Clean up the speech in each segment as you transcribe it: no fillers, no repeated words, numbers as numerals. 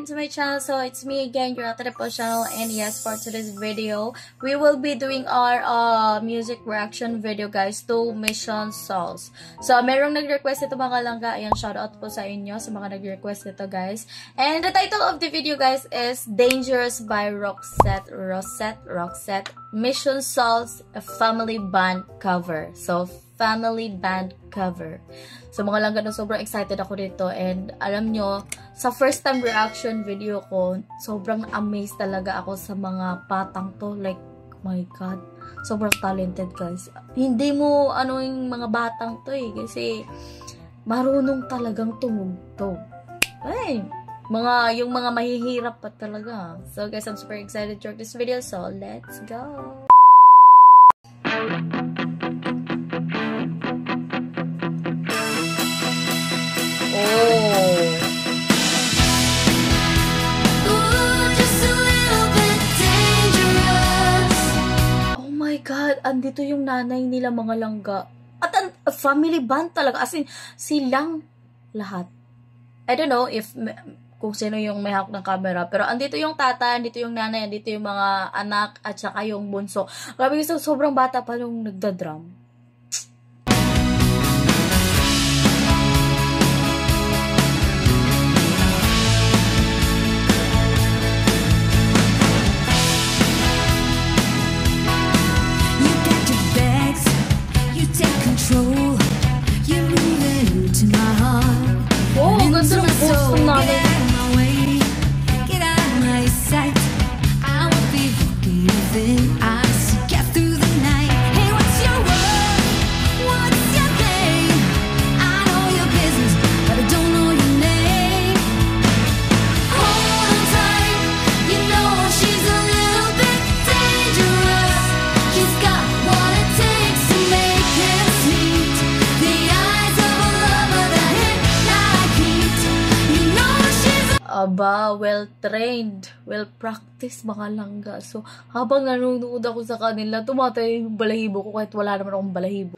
again to my channel. So it's me again, your Ate channel, and yes, for today's video, we will be doing our music reaction video, guys, to Mission Souls. So merong nag-request ito mga langga. Ayan, shoutout po sa inyo sa mga nag-request ito, guys. And the title of the video, guys, is Dangerous by Roxette. Mission Souls, a family band cover. So family band cover. So mga langga, na sobrang excited ako dito, and alam nyo, sa first time reaction video ko, sobrang amazed talaga ako sa mga patang to. Like, my God, sobrang talented, guys. Hindi mo ano yung mga batang to kasi marunong talagang tumugtog. Ay, yung mga mahihirap pa talaga. So guys, I'm super excited to this video, so let's go. God, andito yung nanay nila mga langga. At family band talaga. As in, silang lahat. I don't know if kung sino yung may hawak ng camera. Pero andito yung tata, andito yung nanay, andito yung mga anak, at saka yung bunso. Grabe, sobrang bata pa nung nagda-drum. Oh, ganda ng post ng nanay. Aba, well-trained, well-practiced mga langga. So, habang nanonood ako sa kanila, tumatay yung balahibo ko kahit wala naman akong balahibo.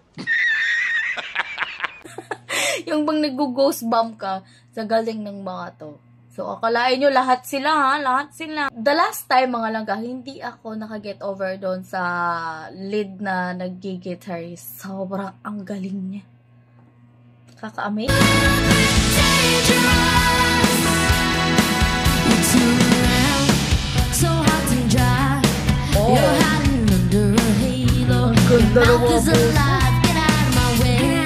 Yung bang nag-ghost bump ka sa galing ng mga to. So, akalain nyo lahat sila, ha? Lahat sila. The last time, mga langga, hindi ako nakaget over doon sa lead na nag-guitarist. Sobrang ang galing niya. Kaka-amaze. So hot and dry. You're hiding under a halo. Mouth is alive. Get out of my way.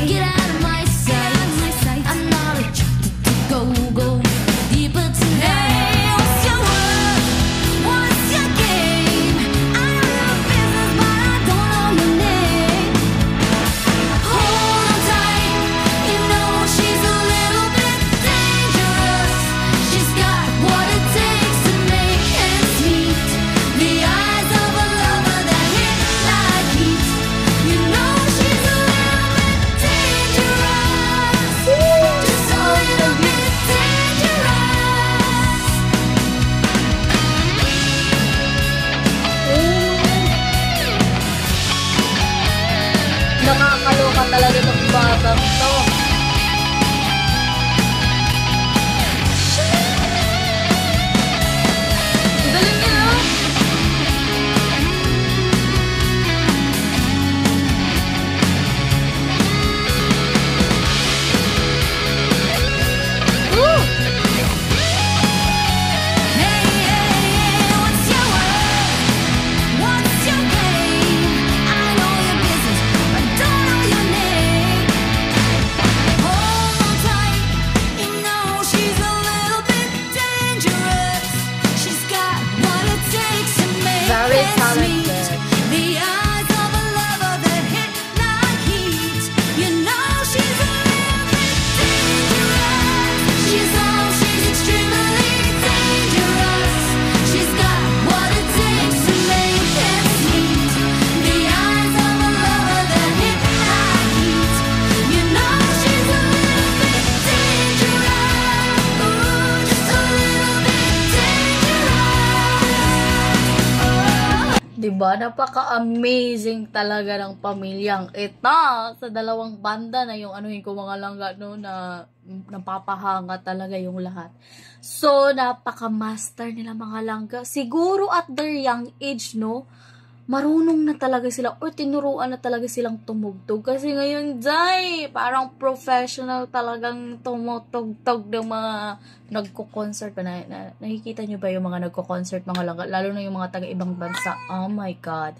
Get out of my sight. I'm not attracted to go deeper tonight. What's your word? What's your game? I know your business, but I don't know your name. Hold on tight. You know she's a little bit dangerous. She's got what it takes to make ends meet. The eyes of a lover that hit like heat. You know Diba? Napaka-amazing talaga ng pamilyang ito. Sa dalawang banda na yung anuhin ko mga langga, no, na napapahanga talaga yung lahat. So, napaka-master nila mga langga. Siguro at their young age, no, marunong na talaga sila or tinuruan na talaga silang tumugtog. Kasi ngayon, Jai, parang professional talagang tumutugtog ng mga nagko-concert. Nakikita nyo ba yung mga nagko-concert, mga langga? Lalo na yung mga taga-ibang bansa. Oh my God.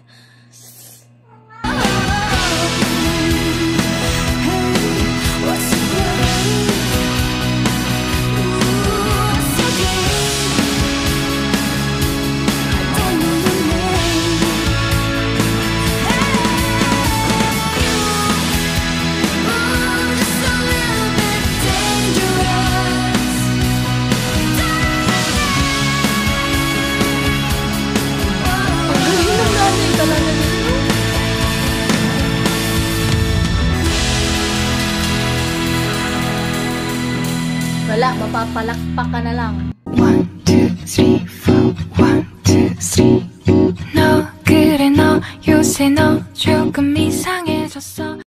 Wala, mapapalakpak ka na lang. 1